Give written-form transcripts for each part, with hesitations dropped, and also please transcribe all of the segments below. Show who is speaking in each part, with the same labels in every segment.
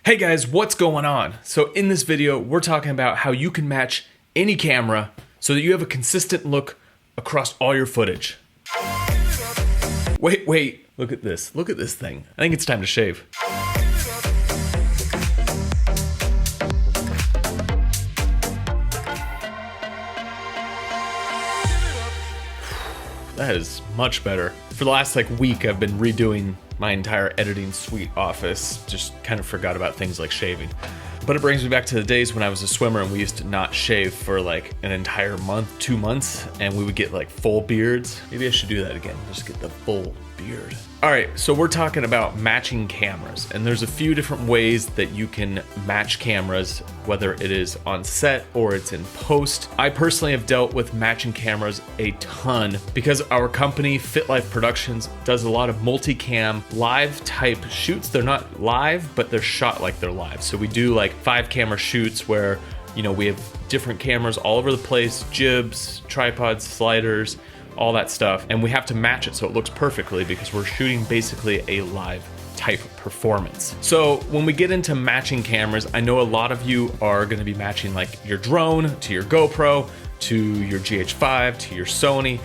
Speaker 1: Hey guys, what's going on? So in this video, we're talking about how you can match any camera so that you have a consistent look across all your footage. Wait, look at this thing. I think it's time to shave. That is much better. For the last week, I've been redoing my entire editing suite office. Just kind of forgot about things like shaving. But it brings me back to the days when I was a swimmer and we used to not shave for an entire month, 2 months, and we would get full beards. Maybe I should do that again, just get the full beard. All right, so we're talking about matching cameras, and there's a few different ways that you can match cameras, whether it is on set or it's in post. I personally have dealt with matching cameras a ton because our company, Fit Life Productions, does a lot of multicam live type shoots. They're not live, but they're shot like they're live. So we do 5 camera shoots where, we have different cameras all over the place, jibs, tripods, sliders, all that stuff, and we have to match it so it looks perfectly because we're shooting basically a live type performance. So when we get into matching cameras, I know a lot of you are going to be matching your drone to your GoPro, to your GH5, to your Sony.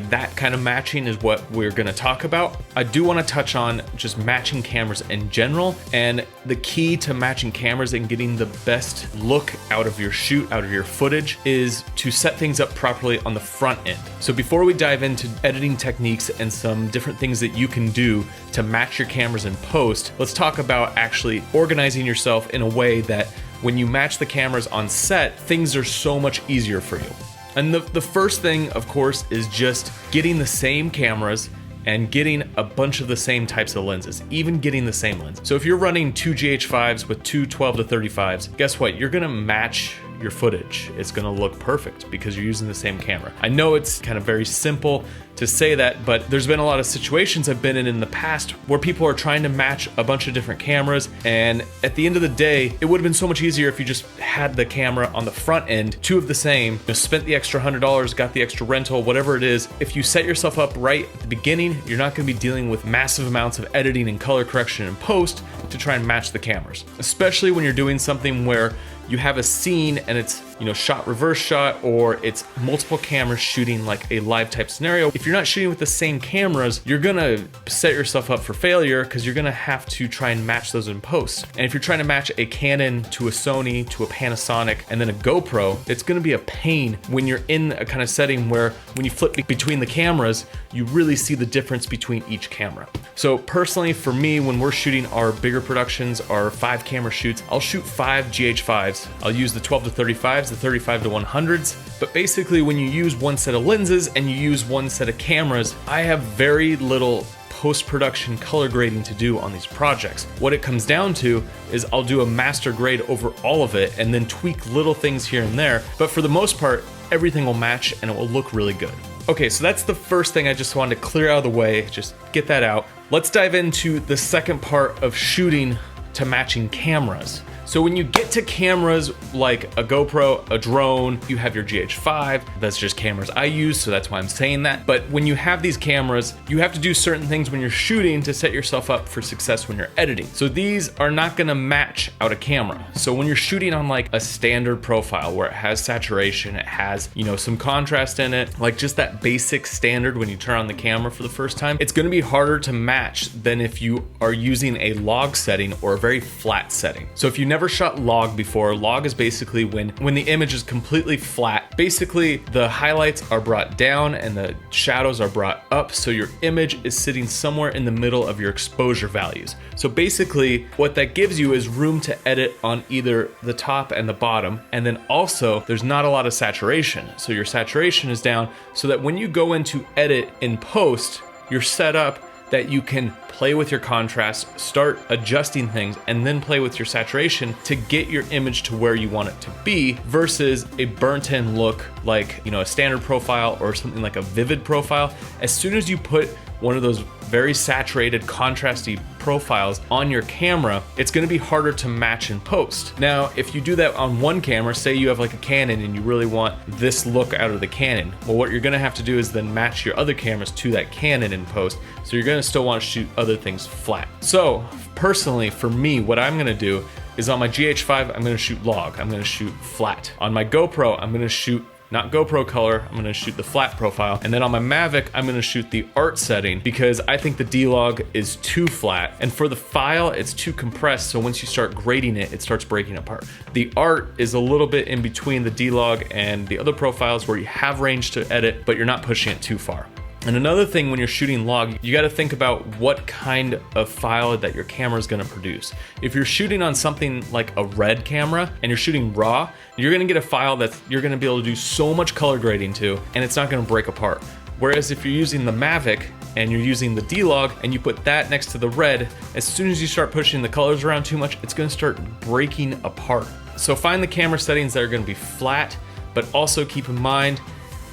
Speaker 1: That kind of matching is what we're going to talk about. I do want to touch on just matching cameras in general, and the key to matching cameras and getting the best look out of your shoot, out of your footage, is to set things up properly on the front end. So before we dive into editing techniques and some different things that you can do to match your cameras in post, let's talk about actually organizing yourself in a way that when you match the cameras on set, things are so much easier for you. And the first thing, of course, is just getting the same cameras and getting a bunch of the same types of lenses, even getting the same lens. So if you're running 2 GH5s with 2 12-35s, guess what? You're gonna match your footage. It's gonna look perfect because you're using the same camera. I know it's kind of very simple to say that, but there's been a lot of situations I've been in the past where people are trying to match a bunch of different cameras, and at the end of the day, it would have been so much easier if you just had the camera on the front end, 2 of the same, spent the extra $100, got the extra rental, whatever it is. If you set yourself up right at the beginning, you're not gonna be dealing with massive amounts of editing and color correction in post to try and match the cameras, especially when you're doing something where you have a scene and it's shot reverse shot, or it's multiple cameras shooting a live type scenario. If you're not shooting with the same cameras, you're gonna set yourself up for failure because you're gonna have to try and match those in post. And if you're trying to match a Canon to a Sony to a Panasonic and then a GoPro, it's gonna be a pain when you're in a kind of setting where when you flip between the cameras, you really see the difference between each camera. So personally, for me, when we're shooting our bigger productions, our 5 camera shoots, I'll shoot 5 GH5s. I'll use the 12-35s, the 35-100s, but basically when you use one set of lenses and you use one set of cameras, I have very little post-production color grading to do on these projects. What it comes down to is I'll do a master grade over all of it and then tweak little things here and there, but for the most part, everything will match and it will look really good. Okay, so that's the first thing I just wanted to clear out of the way, just get that out. Let's dive into the second part of shooting to matching cameras. So when you get to cameras like a GoPro, a drone, you have your GH5, that's just cameras I use, so that's why I'm saying that. But when you have these cameras, you have to do certain things when you're shooting to set yourself up for success when you're editing. So these are not gonna match out a camera. So when you're shooting on a standard profile where it has saturation, it has, some contrast in it, just that basic standard when you turn on the camera for the first time, it's gonna be harder to match than if you are using a log setting or a very flat setting. So if you never shot log before, log is basically when the image is completely flat. Basically, the highlights are brought down and the shadows are brought up, so your image is sitting somewhere in the middle of your exposure values. So basically, what that gives you is room to edit on either the top and the bottom, and then also there's not a lot of saturation. So your saturation is down so that when you go into edit in post, you're set up that you can play with your contrast, start adjusting things, and then play with your saturation to get your image to where you want it to be versus a burnt in look a standard profile or something like a vivid profile. As soon as you put one of those very saturated, contrasty profiles on your camera, it's gonna be harder to match in post. Now, if you do that on one camera, say you have a Canon and you really want this look out of the Canon, well, what you're gonna have to do is then match your other cameras to that Canon in post. So you're gonna still wanna shoot other things flat. So personally, for me, what I'm gonna do is on my GH5, I'm gonna shoot log, I'm gonna shoot flat. On my GoPro, I'm gonna shoot not GoPro color, I'm gonna shoot the flat profile. And then on my Mavic, I'm gonna shoot the art setting because I think the D-Log is too flat. And for the file, it's too compressed. So once you start grading it, it starts breaking apart. The art is a little bit in between the D-Log and the other profiles where you have range to edit, but you're not pushing it too far. And another thing when you're shooting log, you got to think about what kind of file that your camera is going to produce. If you're shooting on something like a RED camera and you're shooting raw, you're going to get a file that you're going to be able to do so much color grading to, and it's not going to break apart. Whereas if you're using the Mavic and you're using the D-Log and you put that next to the RED, as soon as you start pushing the colors around too much, it's going to start breaking apart. So find the camera settings that are going to be flat, but also keep in mind,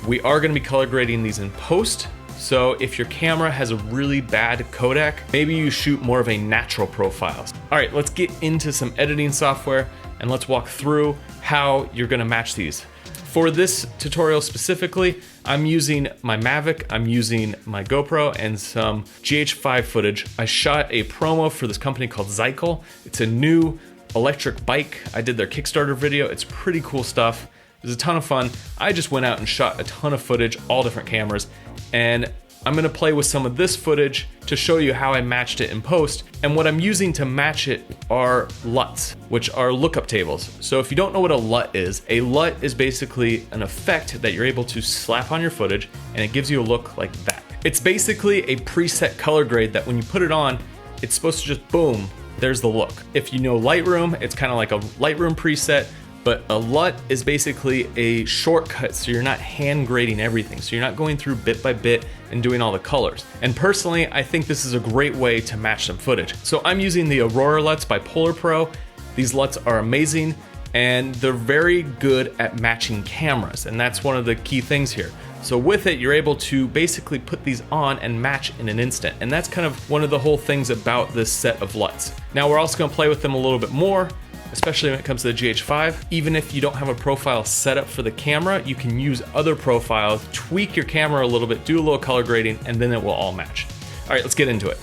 Speaker 1: we are going to be color grading these in post. So if your camera has a really bad codec, maybe you shoot more of a natural profile. All right, let's get into some editing software and let's walk through how you're gonna match these. For this tutorial specifically, I'm using my Mavic, I'm using my GoPro and some GH5 footage. I shot a promo for this company called Zycle. It's a new electric bike. I did their Kickstarter video. It's pretty cool stuff. It was a ton of fun. I just went out and shot a ton of footage, all different cameras, and I'm gonna play with some of this footage to show you how I matched it in post. And what I'm using to match it are LUTs, which are lookup tables. So if you don't know what a LUT is basically an effect that you're able to slap on your footage and it gives you a look like that. It's basically a preset color grade that when you put it on, it's supposed to just boom, there's the look. If you know Lightroom, it's kind of like a Lightroom preset. But a LUT is basically a shortcut, so you're not hand grading everything. So you're not going through bit by bit and doing all the colors. And personally, I think this is a great way to match some footage. So I'm using the Aurora LUTs by Polar Pro. These LUTs are amazing and they're very good at matching cameras. And that's one of the key things here. So with it, you're able to basically put these on and match in an instant. And that's kind of one of the whole things about this set of LUTs. Now we're also gonna play with them a little bit more, especially when it comes to the GH5. Even if you don't have a profile set up for the camera, you can use other profiles, tweak your camera a little bit, do a little color grading, and then it will all match. All right, let's get into it.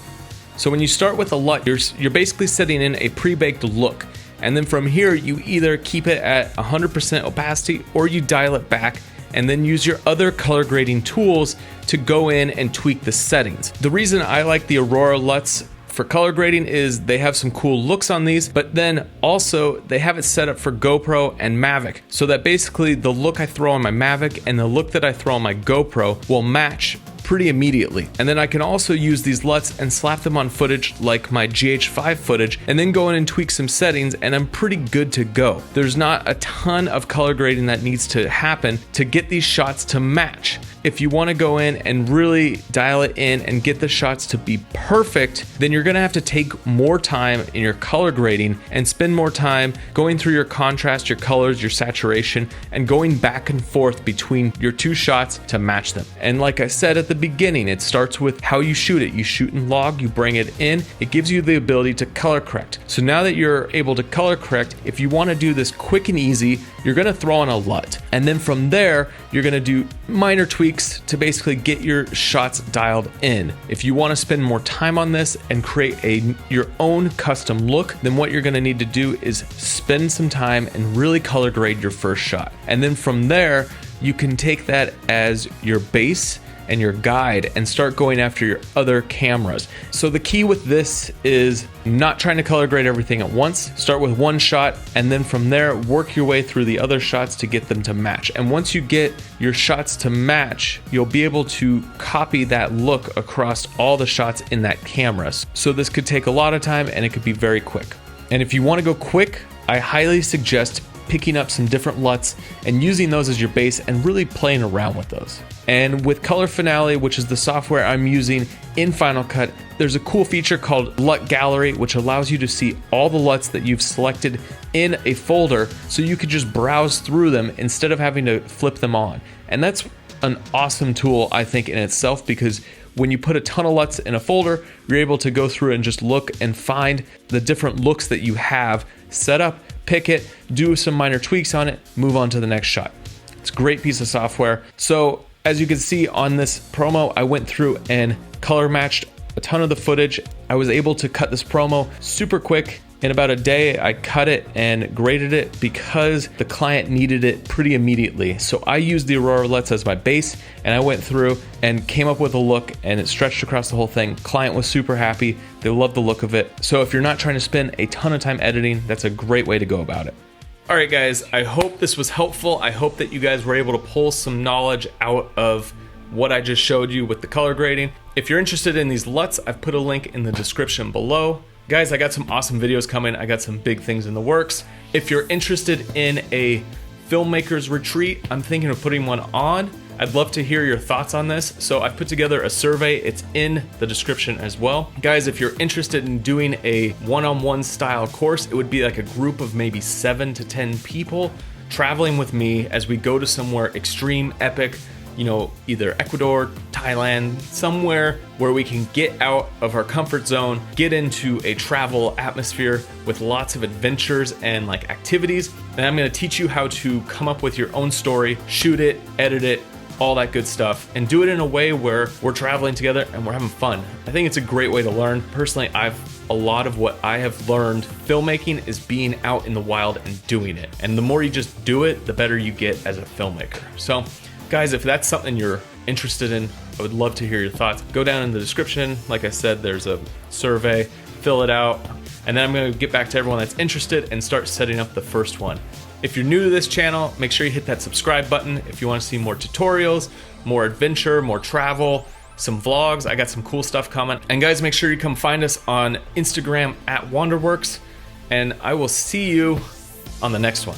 Speaker 1: So when you start with a LUT, you're basically setting in a pre-baked look. And then from here, you either keep it at 100% opacity or you dial it back and then use your other color grading tools to go in and tweak the settings. The reason I like the Aurora LUTs for color grading is they have some cool looks on these, but then also they have it set up for GoPro and Mavic, so that basically the look I throw on my Mavic and the look that I throw on my GoPro will match pretty immediately. And then I can also use these LUTs and slap them on footage like my GH5 footage and then go in and tweak some settings and I'm pretty good to go. There's not a ton of color grading that needs to happen to get these shots to match. If you want to go in and really dial it in and get the shots to be perfect, then you're going to have to take more time in your color grading and spend more time going through your contrast, your colors, your saturation, and going back and forth between your two shots to match them. And like I said at the beginning, it starts with how you shoot it. You shoot in log, you bring it in, it gives you the ability to color correct. So now that you're able to color correct, if you want to do this quick and easy, you're going to throw on a LUT. And then from there, you're going to do minor tweaks to basically get your shots dialed in. If you want to spend more time on this and create your own custom look, then what you're going to need to do is spend some time and really color grade your first shot. And then from there, you can take that as your base and your guide and start going after your other cameras. So the key with this is not trying to color grade everything at once. Start with one shot and then from there work your way through the other shots to get them to match. And once you get your shots to match, you'll be able to copy that look across all the shots in that camera. So this could take a lot of time and it could be very quick. And if you want to go quick, I highly suggest picking up some different LUTs and using those as your base and really playing around with those. And with Color Finale, which is the software I'm using in Final Cut, there's a cool feature called Lut Gallery, which allows you to see all the LUTs that you've selected in a folder, so you could just browse through them instead of having to flip them on. And that's an awesome tool, I think, in itself, because when you put a ton of LUTs in a folder, you're able to go through and just look and find the different looks that you have set up, pick it, do some minor tweaks on it, move on to the next shot. It's a great piece of software. So as you can see on this promo, I went through and color matched a ton of the footage. I was able to cut this promo super quick In about a day, I cut it and graded it because the client needed it pretty immediately. So I used the Aurora Lutz as my base, and I went through and came up with a look, and it stretched across the whole thing. Client was super happy. They loved the look of it. So if you're not trying to spend a ton of time editing, that's a great way to go about it. All right, guys, I hope this was helpful. I hope that you guys were able to pull some knowledge out of what I just showed you with the color grading. If you're interested in these LUTs, I've put a link in the description below. Guys, I got some awesome videos coming. I got some big things in the works. If you're interested in a filmmaker's retreat, I'm thinking of putting one on. I'd love to hear your thoughts on this. So I've put together a survey. It's in the description as well. Guys, if you're interested in doing a one-on-one style course, it would be like a group of maybe 7 to 10 people traveling with me as we go to somewhere extreme, epic, either Ecuador, Thailand, somewhere where we can get out of our comfort zone, get into a travel atmosphere with lots of adventures and like activities. And I'm gonna teach you how to come up with your own story, shoot it, edit it, all that good stuff, and do it in a way where we're traveling together and we're having fun. I think it's a great way to learn. Personally, a lot of what I have learned filmmaking is being out in the wild and doing it. And the more you just do it, the better you get as a filmmaker. So guys, if that's something you're interested in, I would love to hear your thoughts. Go down in the description. Like I said, there's a survey, fill it out, and then I'm gonna get back to everyone that's interested and start setting up the first one. If you're new to this channel, make sure you hit that subscribe button if you wanna see more tutorials, more adventure, more travel, some vlogs. I got some cool stuff coming. And guys, make sure you come find us on Instagram @Wanderworks, and I will see you on the next one.